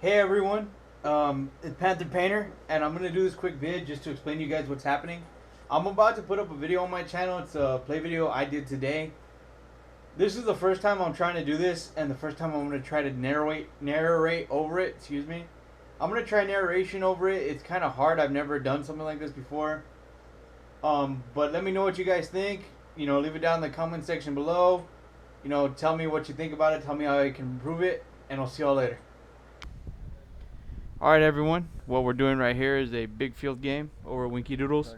Hey everyone, it's Panther Painter, and I'm gonna do this quick vid just to explain to you guys what's happening. I'm about to put up a video on my channel. It's a play video I did today. This is the first time I'm trying to do this, and the first time I'm gonna try to narrate over it. Excuse me. I'm gonna try narration over it. It's kind of hard. I've never done something like this before. But let me know what you guys think. Leave it down in the comment section below. Tell me what you think about it. Tell me how I can improve it, and I'll see y'all later. Alright everyone, what we're doing right here is a big field game over Winkeydoodles.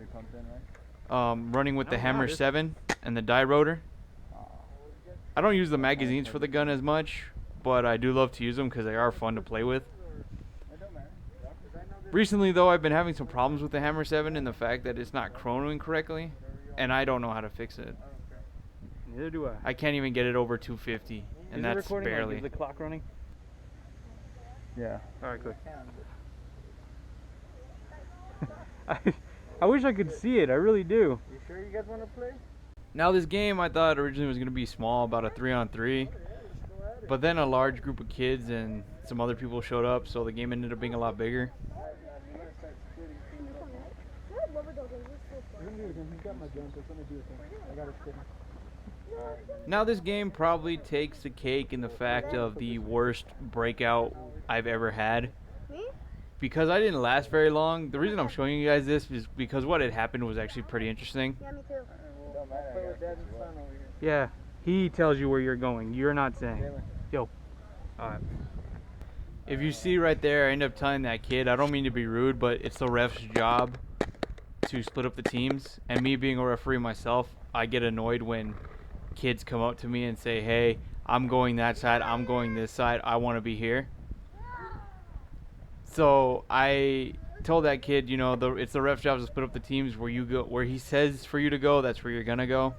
Running with the Hammer 7 and the die rotor. I don't use the magazines for the gun as much, but I do love to use them because they are fun to play with. Recently though, I've been having some problems with the Hammer 7 and the fact that it's not chronoing correctly, and I don't know how to fix it. Neither do I. I can't even get it over 250, and that's barely. Is the clock running? Yeah. Alright, good. I wish I could see it. I really do. You sure you guys want to play? Now this game I thought originally was going to be small, about a 3-on-3. But then a large group of kids and some other people showed up, so the game ended up being a lot bigger. Now this game probably takes the cake in the fact of the worst breakout I've ever had. Because I didn't last very long. The reason I'm showing you guys this is because what had happened was actually pretty interesting. Yeah, me too. Yeah, he tells you where you're going. You're not saying. Yo. Alright. If you see right there, I end up telling that kid, I don't mean to be rude, but it's the ref's job to split up the teams. And me being a referee myself, I get annoyed when kids come up to me and say, hey, I'm going that side, I'm going this side, I want to be here. So I told that kid, it's the ref's job to split up the teams. Where you go, where he says for you to go, that's where you're gonna go.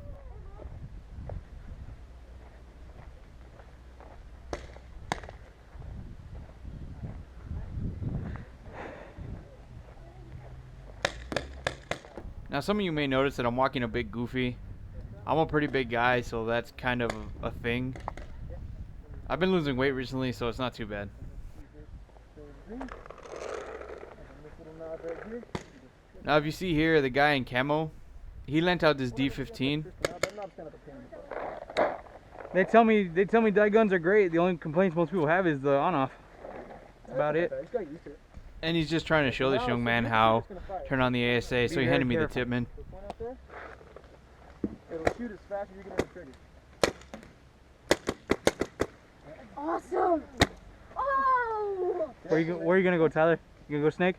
Now some of you may notice that I'm walking a bit goofy. I'm a pretty big guy, so that's kind of a thing. I've been losing weight recently, so it's not too bad. Now if you see here the guy in camo, he lent out this D15. They tell me die guns are great. The only complaints most people have is the on-off. That's about it. And he's just trying to show this young man how to turn on the ASA, so he handed me the Tipman. It'll shoot as fast as you can trigger. Awesome! Oh! Where are you gonna go, Tyler? You gonna go snake?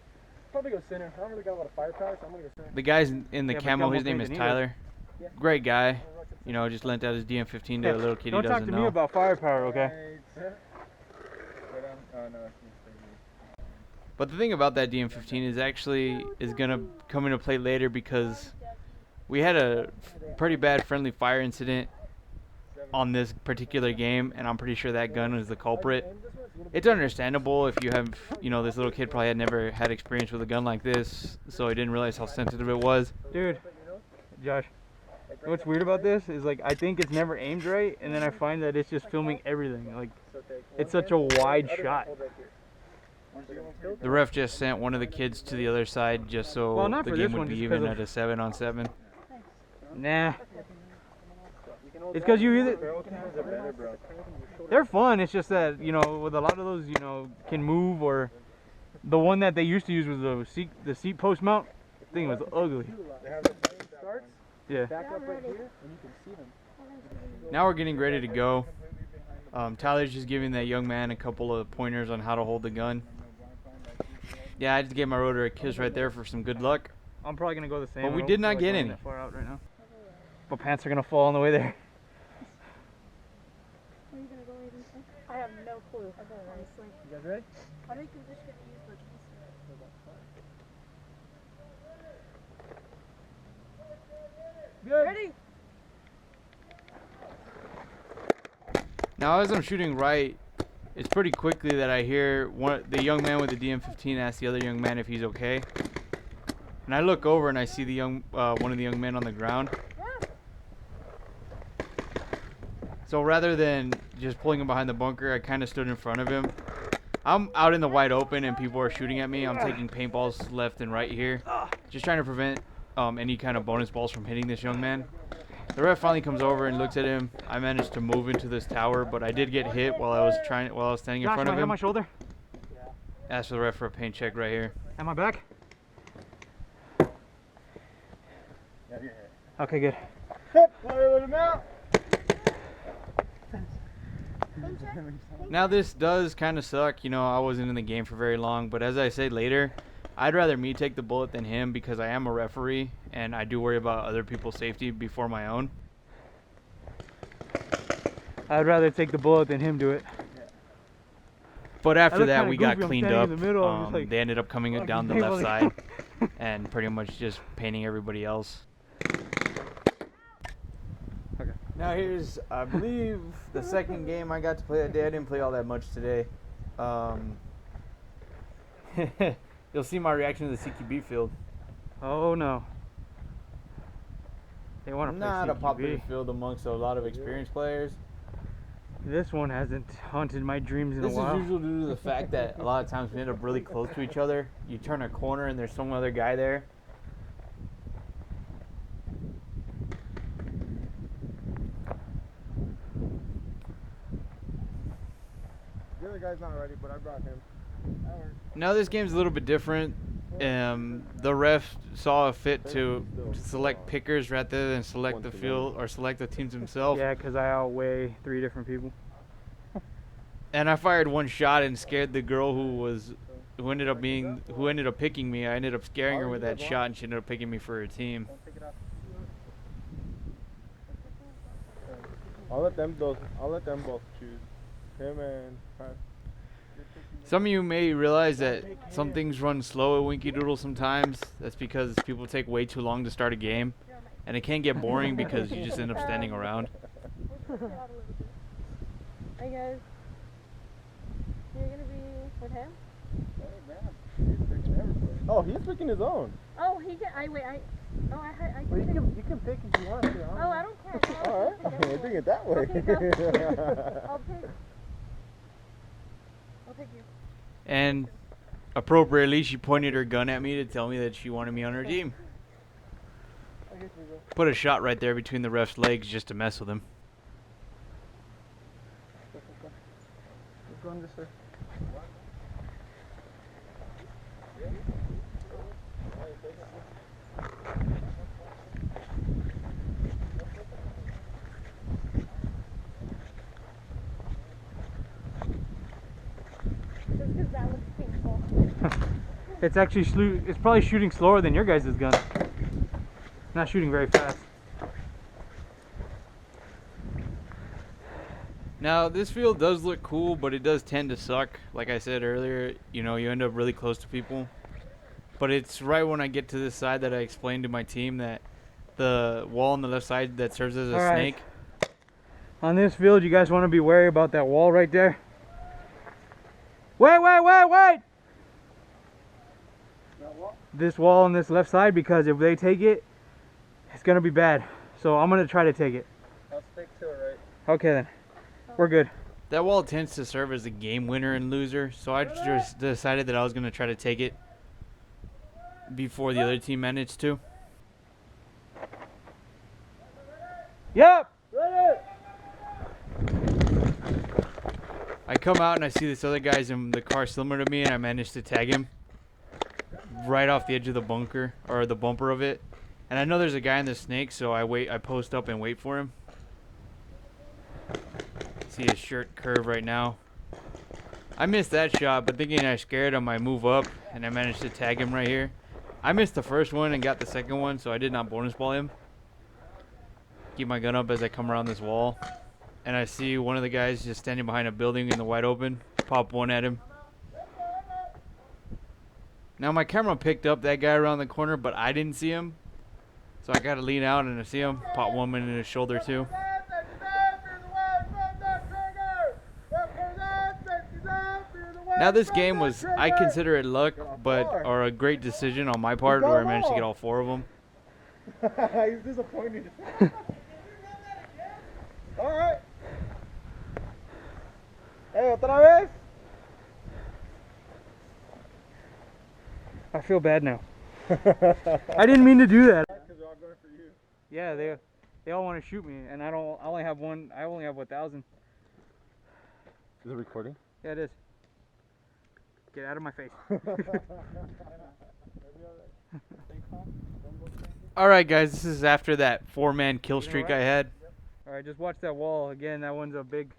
Probably go center. I don't really got a lot of firepower, so I'm gonna go center. The guy's in the Yeah, but camo, his camo name is painted Tyler. Yeah. Great guy. Just lent out his DM15 to a little kid he Don't talk doesn't to know. me about firepower, okay? But the thing about that DM15 is gonna come into play later because we had a pretty bad friendly fire incident on this particular game, and I'm pretty sure that gun was the culprit. It's understandable if you have, this little kid probably had never had experience with a gun like this, so he didn't realize how sensitive it was. Dude, Josh, you know what's weird about this is I think it's never aimed right, and then I find that it's just filming everything. It's such a wide shot. The ref just sent one of the kids to the other side just so the game would be even at a 7-on-7. Nah. It's because you either... They're fun, it's just that, with a lot of those, can move, or... The one that they used to use was the seat post mount. The thing was ugly. Yeah. Now we're getting ready to go. Tyler's just giving that young man a couple of pointers on how to hold the gun. Yeah, I just gave my rotor a kiss right there for some good luck. I'm probably going to go the same. But we did not get any. That far out right now. My pants are going to fall on the way there. Where are you gonna go, Aiden? I have no clue. Honestly. You guys ready? I think you're just gonna use the Good. Ready? Now as I'm shooting right, it's pretty quickly that I hear the young man with the DM15 ask the other young man if he's okay. And I look over and I see the one of the young men on the ground. So rather than just pulling him behind the bunker, I kind of stood in front of him I'm out in the wide open and people are shooting at me. I'm taking paintballs left and right here, just trying to prevent any kind of bonus balls from hitting this young man. The ref finally comes over and looks at him. I managed to move into this tower, but I did get hit while I was standing in front of him. On my shoulder. Ask the ref for a paint check right here. Am I back? Yeah, you're here. Okay, good. Let him out. Now this does kind of suck. You know, I wasn't in the game for very long, but as I said later, I'd rather me take the bullet than him because I am a referee and I do worry about other people's safety before my own. I'd rather take the bullet than him do it. But after that, we got goofy. cleaned I'm up. standing in the middle, I'm just like, They ended up coming down the left side and pretty much just painting everybody else. Okay. Now here's, I believe, the second game I got to play that day. I didn't play all that much today. You'll see my reaction to the CQB field. Oh no. They want to play Not a CQB. popular field amongst a lot of experienced players. This one hasn't haunted my dreams in a while. This is usually due to the fact that a lot of times we end up really close to each other. You turn a corner and there's some other guy there. The other guy's not ready, but I brought him. Now this game's a little bit different. The ref saw a fit to select pickers rather than select the field or select the teams himself. Yeah, because I outweigh 3 different people. And I fired one shot and scared the girl who ended up picking me. I ended up scaring her with that shot, and she ended up picking me for her team. I'll let them both choose. Him and Some of you may realize that some things run slow at Winkeydoodles sometimes. That's because people take way too long to start a game. And it can get boring because you just end up standing around. Hey guys. You're gonna be with him? Oh, he's picking his own. Oh, he can. I Well, you can pick if you want to. Oh, I don't care. All right. We're doing it that way. Okay, go. I'll pick you. And appropriately, she pointed her gun at me to tell me that she wanted me on her team. Put a shot right there between the ref's legs just to mess with him. Let's go on this way. Just because that looks painful. It's actually it's probably shooting slower than your guys' gun. Not shooting very fast. Now, this field does look cool, but it does tend to suck. Like I said earlier, you know, you end up really close to people. But it's right when I get to this side that I explained to my team that the wall on the left side that serves as a snake. On this field, you guys want to be wary about that wall right there. Wait! This wall on this left side, because if they take it, it's going to be bad. So I'm going to try to take it. I'll stick to it, right? Okay then. We're good. That wall tends to serve as a game winner and loser, so I just decided that I was going to try to take it before the other team managed to. Yep! I come out and I see this other guy's in the car similar to me, and I managed to tag him right off the edge of the bunker, or the bumper of it. And I know there's a guy in the snake, so I post up and wait for him. See his shirt curve right now. I missed that shot, but thinking I scared him, I move up, and I managed to tag him right here. I missed the first one and got the second one, so I did not bonus ball him. Keep my gun up as I come around this wall. And I see one of the guys just standing behind a building in the wide open. Pop one at him. Now my camera picked up that guy around the corner, but I didn't see him. So I gotta lean out and I see him. Pop one in his shoulder too. Now this game was, I consider it luck, or a great decision on my part, where I managed to get all 4 of them. He's disappointed. All right. Hey, otra vez. feel bad now. I didn't mean to do that. Because they're all going for you. Yeah, they all want to shoot me, and I only have 1,000. Is it recording? Yeah, it is. Get out of my face. All right, guys, this is after that 4-man kill streak I had. All right, just watch that wall again. That one's a big.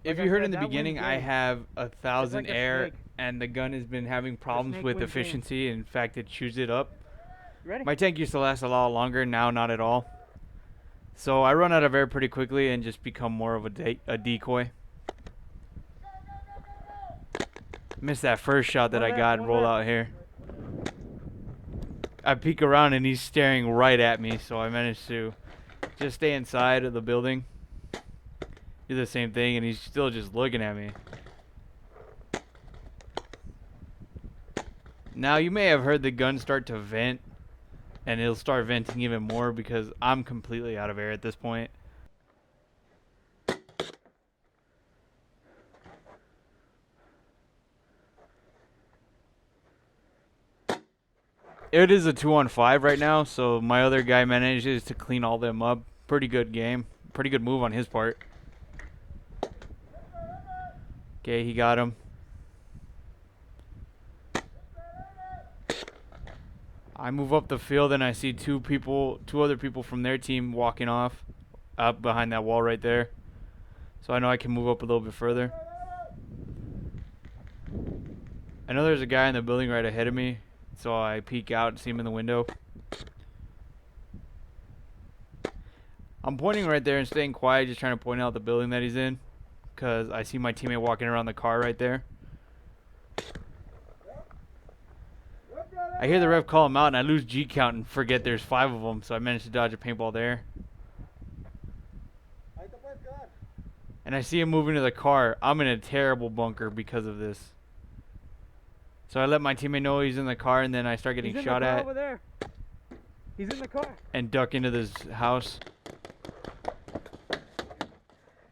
If Like you I heard said, in the that one's beginning, I good. have 1,000 like a air, snake. and the gun has been having problems snake with wins game. efficiency. In fact, it chews it up. You ready? My tank used to last a lot longer, now not at all. So I run out of air pretty quickly and just become more of a decoy. Missed that first shot that I got and roll out here. I peek around and he's staring right at me, so I managed to just stay inside of the building. Do the same thing, and he's still just looking at me. Now you may have heard the gun start to vent, and it'll start venting even more because I'm completely out of air at this point. It is a 2-on-5 right now, so my other guy manages to clean all them up. Pretty good game. Pretty good move on his part. Okay, he got him. I move up the field and I see two other people from their team walking off up behind that wall right there. So I know I can move up a little bit further. I know there's a guy in the building right ahead of me, so I peek out and see him in the window. I'm pointing right there and staying quiet, just trying to point out the building that he's in, because I see my teammate walking around the car right there. I hear the ref call him out and I lose G count and forget there's 5 of them, so I managed to dodge a paintball there. And I see him moving to the car. I'm in a terrible bunker because of this. So I let my teammate know he's in the car, and then I start getting shot at. Over there. He's in the car. And duck into this house.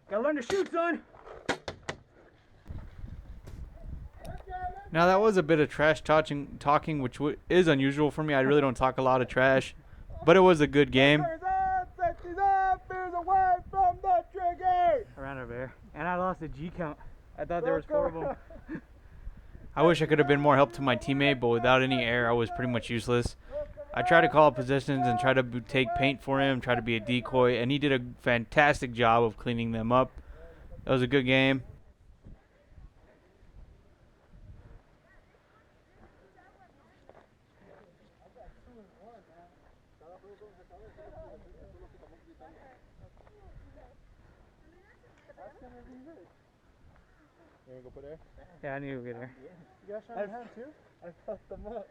Gotta learn to shoot, son. Now that was a bit of trash talking, which is unusual for me. I really don't talk a lot of trash, but it was a good game. I ran out of air, and I lost a G count. I thought there was 4 of them. I wish I could have been more help to my teammate, but without any air, I was pretty much useless. I tried to call positions and try to take paint for him, try to be a decoy, and he did a fantastic job of cleaning them up. That was a good game. You wanna go put air? Yeah, I knew to get there. You guys trying to have too? I fucked them up.